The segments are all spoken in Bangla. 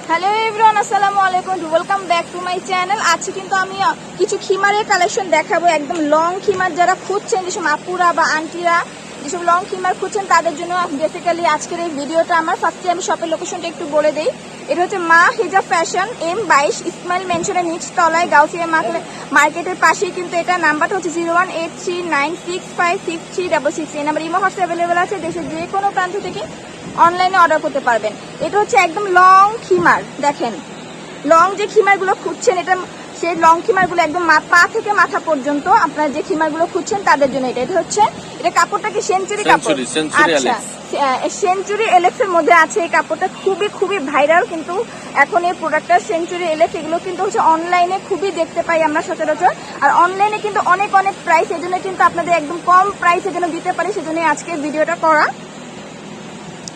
হ্যালো এভরিওয়ান, আসসালামু আলাইকুম, welcome back to my channel. আজকে কিন্তু আমি কিছু খিমারের কালেকশন দেখাবো। একদম লং খিমার যারা খুঁজছেন, যেসব আপুরা বা আন্টিরা যেসব লং খিমার খুঁজছেন তাদের জন্য বেসিক্যালি আজকের এই ভিডিওটা আমার। ফার্স্টে আমি শপের লোকেশনটা একটু বলে দিই। এটা হচ্ছে মা হিজাব ফ্যাশন, M22 ইসমাইল মেনশনের নিচ তলায়, গাউসিয়া মার্কেটের পাশেই কিন্তু এটা। নাম্বারটা হচ্ছে 0183965636। এই নাম্বার ইমো হোয়াটসঅ্যাপ অ্যাভেলেবেল আছে। দেশের যে কোনো প্রান্ত থেকে অনলাইনে অর্ডার করতে পারবেন। এটা হচ্ছে একদম লং খিমার। দেখেন লং যে খিমারগুলো খুঁজছেন, এটা সেই লং খিমারগুলো একদম পা থেকে মাথা পর্যন্ত আপনারা যে খিমারগুলো খুঁজছেন তাদের জন্য এটা। এটা হচ্ছে এটা কাপড়টা কি সেঞ্চুরি কাপড়। আচ্ছা, সেঞ্চুরি এলেক্স এর মধ্যে আছে এই কাপড়টা। খুবই খুবই ভাইরাল কিন্তু এখন এই প্রোডাক্টটা সেঞ্চুরি এলেক্স। এগুলো কিন্তু হচ্ছে অনলাইনে খুবই দেখতে পাই আমরা সচরাচর, আর অনলাইনে কিন্তু অনেক অনেক প্রাইস। এই জন্য কিন্তু আপনাদের একদম কম প্রাইসে যেন দিতে পারি, সেজন্য আজকে ভিডিওটা করা।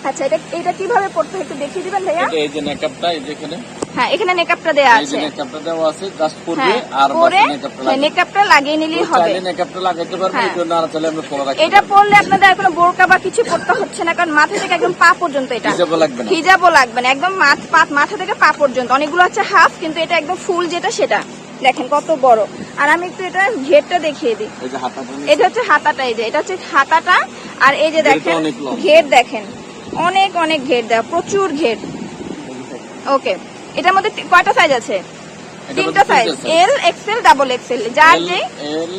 আচ্ছা, এটা কিভাবে পড়তে হয় একটু দেখিয়ে দিবেন ভাইয়া? এই যে নেকআপটা, এই যে এখানে, হ্যাঁ এখানে নেকআপটা দেয়া আছে। এই যে নেকআপটা দেওয়া আছে, জাস্ট পরবে আর পরে নেকআপটা নেকআপটা লাগিয়ে নিলেই হবে। চাইলে নেকআপটা লাগাইতে পারবে, এই জন্য আর চাইলে আমরা পরা রাখতে। এটা পরলে আপনাদের আর কোনো বোরকা বা কিছু পড়তে হচ্ছে না, কারণ মাথা থেকে একদম পা পর্যন্ত এটা হিজাবও লাগবে না। হিজাবও লাগবে না, একদম মাথা থেকে পা পর্যন্ত। অনেকগুলো আছে হাফ, কিন্তু এটা একদম ফুল যেটা সেটা। দেখেন কত বড়। আর আমি একটু এটা ঘেরটা দেখিয়ে দিই। এই যে হাতাটা, এটা হচ্ছে হাতাটা, এই যে এটা হচ্ছে হাতাটা। আর এই যে দেখেন ঘের, দেখেন অনেক অনেক ঘের দেওয়া, প্রচুর ঘের। ওকে, এটার মধ্যে কয়টা সাইজ আছে? তিনটা সাইজ, এল, এক্সেল, ডাবল এক্সেল। যার যে এল,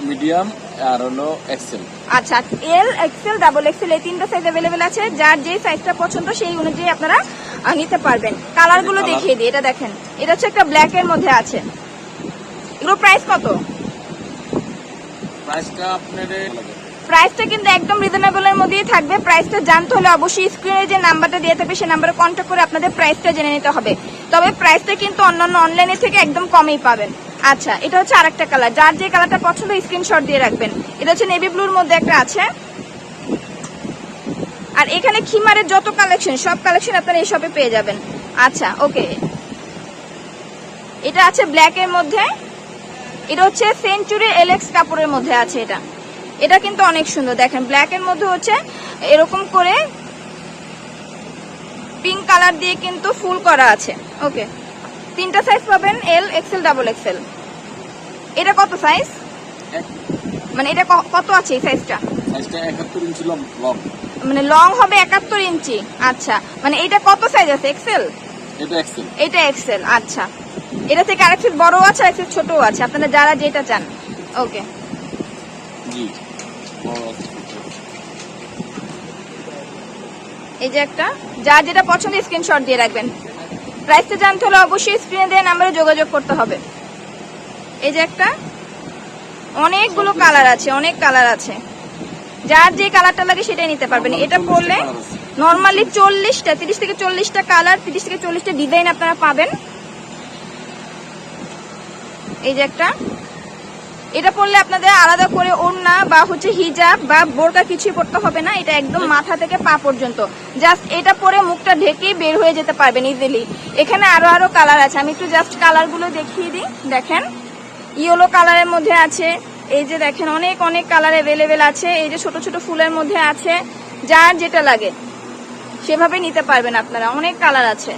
মিডিয়াম আর হলো এক্সেল। আচ্ছা, এল, এক্সেল, ডাবল এক্সেল এই তিনটা সাইজ अवेलेबल আছে। যার যে সাইজটা পছন্দ সেই অনুযায়ী আপনারা নিতে পারবেন। কালার গুলো দেখিয়ে দিই। এটা দেখেন, এটা হচ্ছে একটা ব্ল্যাক এর মধ্যে আছে। এগুলো প্রাইস কত? প্রাইসটা আপনাদের প্রাইসটা কিন্তু একদম রিজনেবল এর মধ্যেই থাকবে। প্রাইসটা জানতে হলে অবশ্যই স্ক্রিনে যে নাম্বারটা দিয়ে থাকবে সেই নাম্বারে কন্ট্যাক্ট করে আপনাদের প্রাইসটা জেনে নিতে হবে। তবে প্রাইসটা কিন্তু অন্যান্য অনলাইনে থেকে একদম কমই পাবেন। আচ্ছা, এটা হচ্ছে আরেকটা কালার। যার যে কালারটা পছন্দ স্ক্রিনশট দিয়ে রাখবেন। এটা হচ্ছে নেভি ব্লুর মধ্যে একটা আছে। আর এখানে খিমারের যত কালেকশন, সব কালেকশন আপনারা এই শপে পেয়ে যাবেন। আচ্ছা ওকে, এটা আছে ব্ল্যাক এর মধ্যে। এটা হচ্ছে সেঞ্চুরি এলেক্স কাপড়ের মধ্যে আছে। এটা কিন্তু অনেক সুন্দর। দেখেন ব্ল্যাক এর মধ্যে হচ্ছে এরকম করে পিঙ্ক কালার দিয়ে কিন্তু ফুল করা আছে। ওকে, তিনটা সাইজ পাবেন, এল, এক্সেল, ডাবল এক্সেল। এটা কত সাইজ, মানে এটা কত আছে এই সাইজটা? সাইজটা 71 ইঞ্চি লং। মানে লং হবে 71 ইঞ্চি। আচ্ছা, মানে এটা কত সাইজ আছে? এক্সেল। এটা এক্সেল। এটা এক্সেল। আচ্ছা, এটা থেকে আরেকটু বড় আছে, আরেকটু ছোটও আছে, আপনারা যারা যেটা চান। ওকে জি, এই যে একটা, যার যেটা পছন্দ স্ক্রিনশট দিয়ে রাখবেন। প্রাইসটা জানতে হলে অবশ্যই স্ক্রিনে দেওয়া নাম্বারে যোগাযোগ করতে হবে। এই যে একটা, অনেকগুলো কালার আছে, অনেক কালার আছে। যার যে কালারটা লাগে সেটাই নিতে পারবেন। এটা পরলে নর্মালি 40টা, 30 থেকে 40টা কালার, 30 থেকে 40টা ডিজাইন আপনারা পাবেন। এই যে একটা, এটা পরলে আপনাদের আলাদা করে ওড়না বা হচ্ছে হিজাব বা বোরকা কিছুই পরতে হবে না। এটা একদম মাথা থেকে পা পর্যন্ত, জাস্ট এটা পরে মুখটা ঢেকেই বের হয়ে যেতে পারবেন ইজিলি। এখানে আরো কালার আছে, আমি একটু জাস্ট কালারগুলো দেখিয়ে দিই। দেখেন ইয়েলো কালারের মধ্যে আছে। এই যে দেখেন অনেক অনেক কালার अवेलेबल আছে। এই যে ছোট ছোট ফুলের মধ্যে আছে। যার যেটা লাগে সেভাবে নিতে পারবেন আপনারা। অনেক কালার আছে।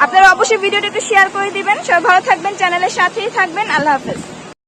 আপনারা অবশ্যই ভিডিওটা একটু শেয়ার করে দিবেন। সবাই ভালো থাকবেন, চ্যানেলের সাথেই থাকবেন। আল্লাহ হাফেজ।